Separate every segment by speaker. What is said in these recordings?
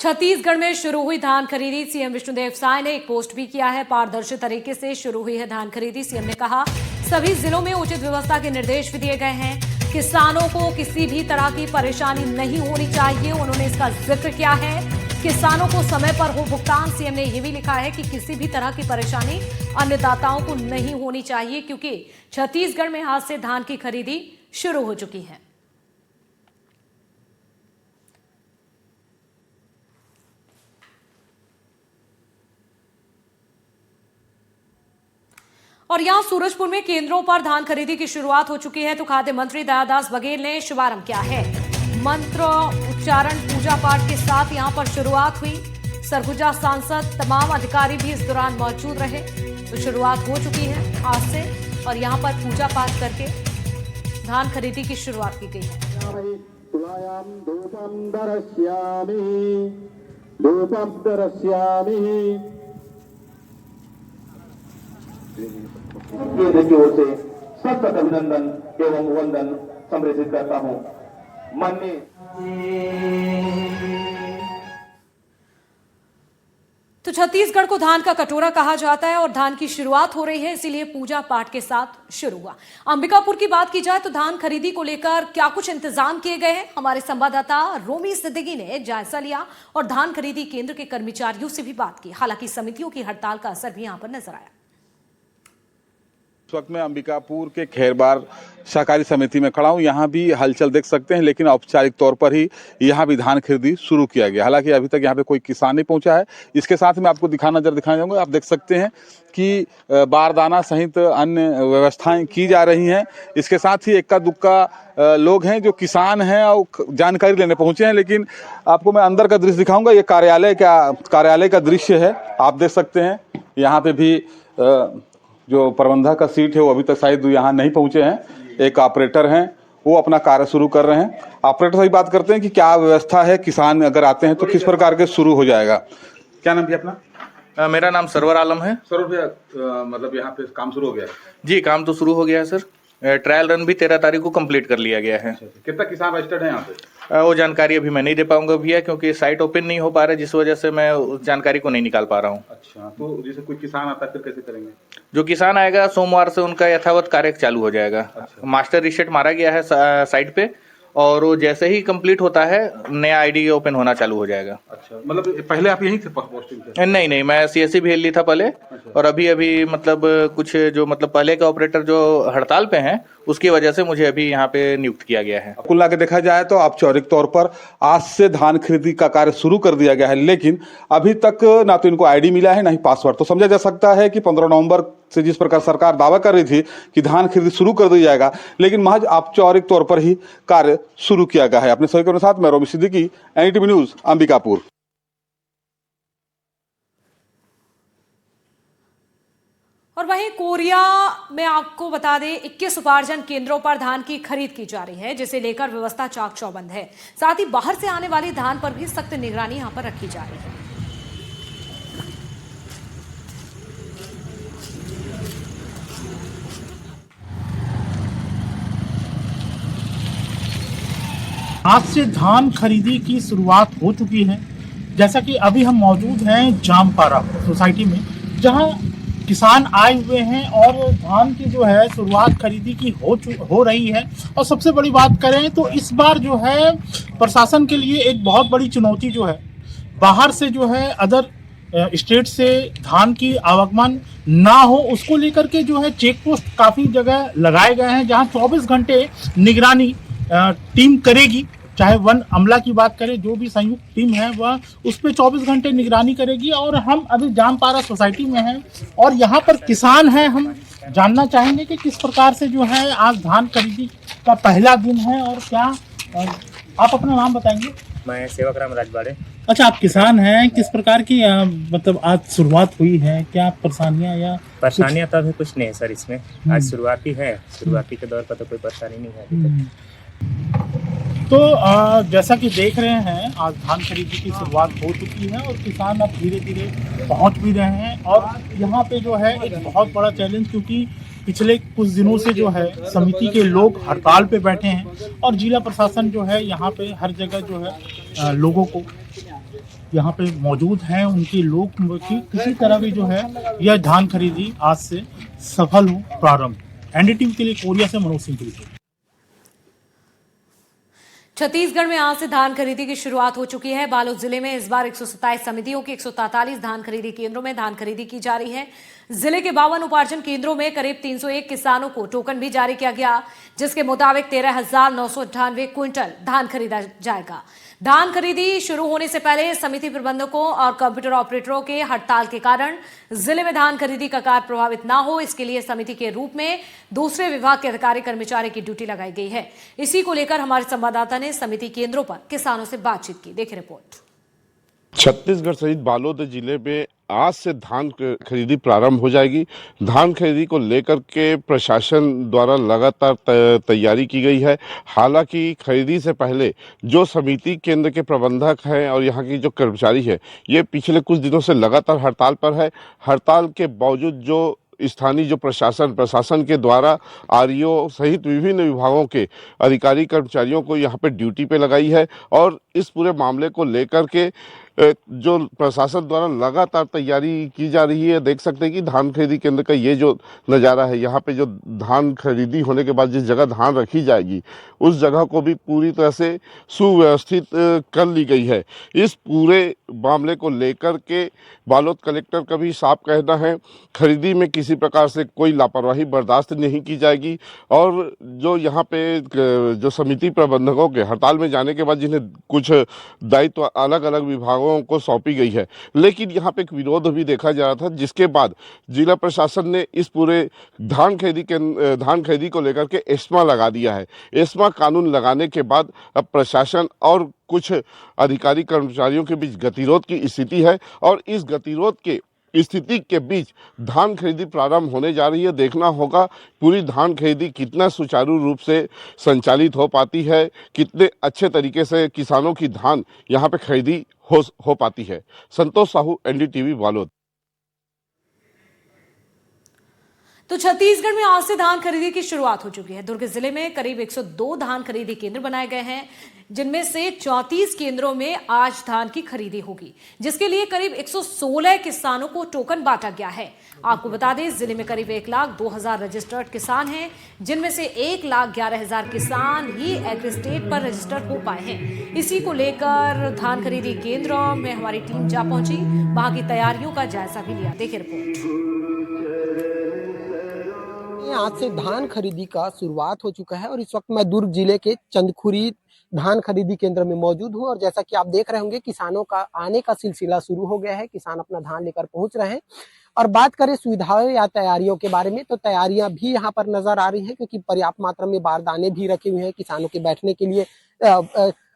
Speaker 1: छत्तीसगढ़ में शुरू हुई धान खरीदी। सीएम विष्णुदेव साय ने एक पोस्ट भी किया है। पारदर्शी तरीके से शुरू हुई है धान खरीदी। सीएम ने कहा सभी जिलों में उचित व्यवस्था के निर्देश भी दिए गए हैं। किसानों को किसी भी तरह की परेशानी नहीं होनी चाहिए, उन्होंने इसका जिक्र किया है। किसानों को समय पर हो भुगतान। सीएम ने यह भी लिखा है कि किसी भी तरह की परेशानी अन्नदाताओं को नहीं होनी चाहिए, क्योंकि छत्तीसगढ़ में आज से धान की खरीदी शुरू हो चुकी है। और यहां सूरजपुर में केंद्रों पर धान खरीदी की शुरुआत हो चुकी है, तो खाद्य मंत्री दयादास बघेल ने शुभारंभ किया है। मंत्र उच्चारण पूजा पाठ के साथ यहां पर शुरुआत हुई। सरगुजा सांसद तमाम अधिकारी भी इस दौरान मौजूद रहे। तो शुरुआत हो चुकी है आज से और यहां पर पूजा पाठ करके धान खरीदी की शुरुआत की गई है।
Speaker 2: केंद्र की ओर से सशक्त अभिनंदन एवं वंदन संप्रेषित करता हूं। माननीय
Speaker 1: तो छत्तीसगढ़ को धान का कटोरा कहा जाता है और धान की शुरुआत हो रही है, इसीलिए पूजा पाठ के साथ शुरू हुआ। अंबिकापुर की बात की जाए तो धान खरीदी को लेकर क्या कुछ इंतजाम किए गए हैं, हमारे संवाददाता रोमी सिद्दीकी ने जायजा लिया और धान खरीदी केंद्र के कर्मचारियों से भी बात की। हालांकि समितियों की हड़ताल का असर भी यहां पर नजर आया।
Speaker 3: इस वक्त मैं अंबिकापुर के खैरबार सहकारी समिति में खड़ा हूं। यहाँ भी हलचल देख सकते हैं, लेकिन औपचारिक तौर पर ही यहाँ भी धान खरीदी शुरू किया गया। हालांकि अभी तक यहाँ पे कोई किसान नहीं पहुंचा है। इसके साथ मैं आपको दिखाना चाहूँगा, आप देख सकते हैं कि बारदाना सहित अन्य व्यवस्थाएं की जा रही हैं। इसके साथ ही इक्का दुक्का लोग हैं जो किसान हैं और जानकारी लेने पहुंचे हैं। लेकिन आपको मैं अंदर का दृश्य दिखाऊंगा। ये कार्यालय का दृश्य है, आप देख सकते हैं। यहाँ पे भी जो प्रबंधक का सीट है वो अभी तक शायद यहाँ नहीं पहुंचे हैं। एक ऑपरेटर हैं, वो अपना कार्य शुरू कर रहे हैं। ऑपरेटर से ही बात करते हैं कि क्या व्यवस्था है, किसान अगर आते हैं तो किस प्रकार के शुरू हो जाएगा। क्या नाम भैया अपना?
Speaker 4: मेरा नाम सरवर आलम है।
Speaker 3: सरवर भैया, मतलब यहाँ पे काम शुरू हो गया है?
Speaker 4: जी, काम तो शुरू हो गया है सर। ट्रायल रन भी 13 तारीख को कंप्लीट कर लिया गया है।
Speaker 3: कितना किसान रजिस्टर्ड है यहाँ पे?
Speaker 4: वो जानकारी अभी मैं नहीं दे पाऊंगा भैया, क्योंकि साइट ओपन नहीं हो पा रहा है, जिस वजह से मैं उस जानकारी को नहीं निकाल पा रहा हूँ।
Speaker 3: अच्छा, तो जैसे कोई किसान आता है फिर कैसे करेंगे?
Speaker 4: जो किसान आएगा सोमवार से उनका यथावत कार्य चालू हो जाएगा। अच्छा। मास्टर रिसेट मारा गया है साइट पे, और वो जैसे ही कंप्लीट होता है नया आईडी ओपन होना चालू हो जाएगा।
Speaker 3: अच्छा, मतलब पहले आप यहीं थे पोस्टिंग पे?
Speaker 4: नहीं, मैं सीएससी भी ली था पहले। अच्छा। और अभी मतलब कुछ जो मतलब पहले के ऑपरेटर जो हड़ताल पे हैं, उसकी वजह से मुझे अभी यहाँ पे नियुक्त किया गया है।
Speaker 3: कुल मिला के देखा जाए तो औपचारिक तौर पर आज से धान खरीदी का कार्य शुरू कर दिया गया है, लेकिन अभी तक ना तो इनको आईडी मिला है ना ही पासवर्ड। तो समझा जा सकता है कि 15 नवंबर से जिस प्रकार सरकार दावा कर रही थी कि धान खरीदी शुरू कर दी जाएगा, लेकिन महज औपचारिक तौर पर ही कार्य शुरू किया गया है। अपने सभी के साथ मैं रोमी सिद्दीकी, एनडीटीवी न्यूज, अंबिकापुर।
Speaker 1: और वहीं कोरिया में आपको बता दें 21 उपार्जन केंद्रों पर धान की खरीद की जा रही है, जिसे लेकर व्यवस्था चाक चौबंद है। साथ ही बाहर से आने वाली धान पर भी सख्त निगरानी यहां पर रखी जा रही है।
Speaker 5: आज से धान खरीदी की शुरुआत हो चुकी है। जैसा कि अभी हम मौजूद हैं जामपारा सोसाइटी में, जहां किसान आए हुए हैं और धान की जो है शुरुआत खरीदी की हो रही है। और सबसे बड़ी बात करें तो इस बार जो है प्रशासन के लिए एक बहुत बड़ी चुनौती जो है, बाहर से जो है अदर स्टेट से धान की आवागमन ना हो, उसको लेकर के जो है चेक पोस्ट काफ़ी जगह लगाए गए हैं, जहां 24 घंटे निगरानी टीम करेगी। चाहे वन अमला की बात करें, जो भी संयुक्त टीम है वह उस पर 24 घंटे निगरानी करेगी। और हम अभी जामपारा सोसाइटी में हैं और यहाँ पर किसान हैं। हम जानना चाहेंगे कि किस प्रकार से जो है आज धान खरीदी का पहला दिन है और क्या। आप अपना नाम बताएंगे?
Speaker 6: मैं सेवक राम राजवाड़े।
Speaker 5: अच्छा, आप किसान हैं, किस प्रकार की मतलब आज शुरुआत हुई है, क्या परेशानियाँ या
Speaker 6: परेशानियाँ तो अभी कुछ नहीं है सर इसमें। आज शुरुआती है, शुरुआती के दौर पर तो कोई परेशानी नहीं है अभी तक।
Speaker 5: तो जैसा कि देख रहे हैं आज धान खरीदी की शुरुआत हो चुकी है और किसान अब धीरे धीरे पहुंच भी रहे हैं। और यहाँ पे जो है एक बहुत बड़ा चैलेंज, क्योंकि पिछले कुछ दिनों से जो है समिति के लोग हड़ताल पे बैठे हैं और जिला प्रशासन जो है यहाँ पे हर जगह जो है लोगों को यहाँ पे मौजूद हैं, उनके लोग की किसी तरह भी जो है यह धान खरीदी आज से सफल हो प्रारंभ। एनडीटीवी के लिए कोरिया से मनोज सिंह की रिपोर्ट।
Speaker 1: छत्तीसगढ़ में आज से धान खरीदी की शुरुआत हो चुकी है। बालोद जिले में इस बार 127 समितियों के 143 धान खरीदी केंद्रों में धान खरीदी की जा रही है। जिले के 52 उपार्जन केंद्रों में करीब 301 किसानों को टोकन भी जारी किया गया, जिसके मुताबिक 13,998 क्विंटल धान खरीदा जाएगा। धान खरीदी शुरू होने से पहले समिति प्रबंधकों और कंप्यूटर ऑपरेटरों के हड़ताल के कारण जिले में धान खरीदी का कार्य प्रभावित न हो, इसके लिए समिति के रूप में दूसरे विभाग के अधिकारी कर्मचारी की ड्यूटी लगाई गई है। इसी को लेकर हमारे संवाददाता ने समिति केंद्रों पर किसानों से बातचीत की। देखिए रिपोर्ट।
Speaker 7: छत्तीसगढ़ सहित बालोद जिले में आज से धान खरीदी प्रारंभ हो जाएगी। धान खरीदी को लेकर के प्रशासन द्वारा लगातार तैयारी की गई है। हालांकि खरीदी से पहले जो समिति केंद्र के प्रबंधक हैं और यहाँ की जो कर्मचारी है, ये पिछले कुछ दिनों से लगातार हड़ताल पर है। हड़ताल के बावजूद जो स्थानीय जो प्रशासन के द्वारा आरईओ सहित विभिन्न विभागों के अधिकारी कर्मचारियों को यहाँ पे ड्यूटी पे लगाई है और इस पूरे मामले को लेकर के जो प्रशासन द्वारा लगातार तैयारी की जा रही है। देख सकते हैं कि धान खरीदी केंद्र का ये जो नज़ारा है, यहाँ पे जो धान खरीदी होने के बाद जिस जगह धान रखी जाएगी उस जगह को भी पूरी तरह से सुव्यवस्थित कर ली गई है। इस पूरे मामले को लेकर के बालोद कलेक्टर का भी साफ कहना है, खरीदी में किसी प्रकार से कोई लापरवाही बर्दाश्त नहीं की जाएगी और जो यहाँ पे जो समिति प्रबंधकों के हड़ताल में जाने के बाद जिन्हें कुछ दायित्व अलग अलग विभागों को सौंपी गई है, लेकिन यहाँ पे एक विरोध भी देखा जा रहा था, जिसके बाद जिला प्रशासन ने इस पूरे धान खरीदी को लेकर के एस्मा लगा दिया है। एस्मा कानून लगाने के बाद अब प्रशासन और कुछ अधिकारी कर्मचारियों के बीच गतिरोध की स्थिति है और इस गतिरोध के स्थिति के बीच धान खरीदी प्रारंभ होने जा रही है। देखना होगा पूरी धान खरीदी कितना सुचारू रूप से संचालित हो पाती है, कितने अच्छे तरीके से किसानों की धान यहाँ पे खरीदी हो पाती है। संतोष साहू, एनडीटीवी बालोद।
Speaker 1: तो छत्तीसगढ़ में आज से धान खरीदी की शुरुआत हो चुकी है। दुर्ग जिले में करीब 102 धान खरीदी केंद्र बनाए गए हैं, जिनमें से 34 केंद्रों में आज धान की खरीदी होगी, जिसके लिए करीब 116 किसानों को टोकन बांटा गया है। आपको बता दें, जिले में करीब 1,02,000 रजिस्टर्ड किसान हैं, जिनमें से 1,11,000 किसान ही एग्रीस्टेट पर रजिस्टर्ड हो पाए हैं। इसी को लेकर धान खरीदी केंद्रों में हमारी टीम जा पहुंची, वहां की तैयारियों का जायजा भी लिया। देखिए रिपोर्ट।
Speaker 8: आज से धान खरीदी का शुरुआत हो चुका है और इस वक्त मैं दुर्ग जिले के चंदखुरी धान खरीदी केंद्र में मौजूद हूं और जैसा कि आप देख रहे होंगे, किसानों का आने का सिलसिला शुरू हो गया है। किसान अपना धान लेकर पहुंच रहे हैं और बात करें सुविधाओं या तैयारियों के बारे में, तो तैयारियां भी यहां पर नजर आ रही हैं, क्योंकि पर्याप्त मात्रा में बारदाने भी रखे हुए हैं। किसानों के बैठने के लिए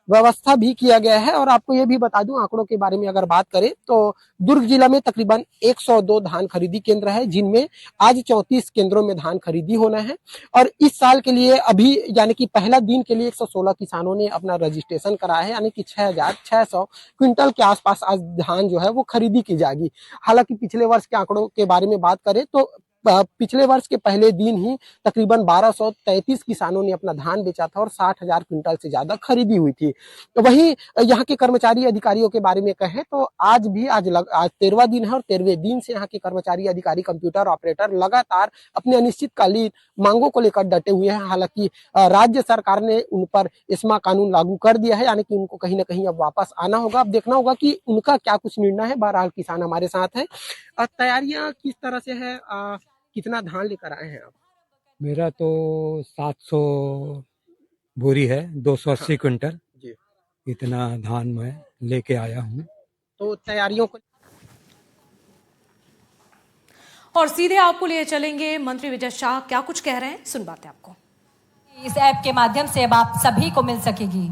Speaker 8: व्यवस्था भी किया गया है। और आपको ये भी बता दूं, आंकड़ों के बारे में अगर बात करें तो दुर्ग जिला में तकरीबन 102 धान खरीदी केंद्र है, जिनमें आज 34 केंद्रों में धान खरीदी होना है। और इस साल के लिए अभी यानी कि पहला दिन के लिए 116 किसानों ने अपना रजिस्ट्रेशन कराया है, यानी कि 6,600 क्विंटल के आसपास आज धान जो है वो खरीदी की जाएगी। हालांकि पिछले वर्ष के आंकड़ों के बारे में बात करें तो पिछले वर्ष के पहले दिन ही तकरीबन 1233 किसानों ने अपना धान बेचा था और 60,000 क्विंटल से ज्यादा खरीदी हुई थी। वहीं यहाँ के कर्मचारी अधिकारियों के बारे में कहें तो आज 13वां दिन है और 13वें दिन से यहाँ के कर्मचारी अधिकारी कंप्यूटर ऑपरेटर लगातार अपने अनिश्चितकालीन मांगों को लेकर डटे हुए हैं। हालांकि राज्य सरकार ने उन पर एस्मा कानून लागू कर दिया है, यानी कि उनको कहीं ना कहीं अब वापस आना होगा। अब देखना होगा कि उनका क्या कुछ निर्णय है। बहरहाल किसान हमारे साथ है। तैयारियां किस तरह से है, कितना धान लेकर आए हैं आप?
Speaker 9: मेरा तो 700 बोरी है, 280 क्विंटल
Speaker 8: जी।
Speaker 9: इतना धान मैं लेके आया हूँ।
Speaker 8: तो तैयारियों को
Speaker 1: और सीधे आपको लिए चलेंगे मंत्री विजय शाह क्या कुछ कह रहे हैं, सुन बातें आपको।
Speaker 10: इस ऐप के माध्यम से अब आप सभी को मिल सकेगी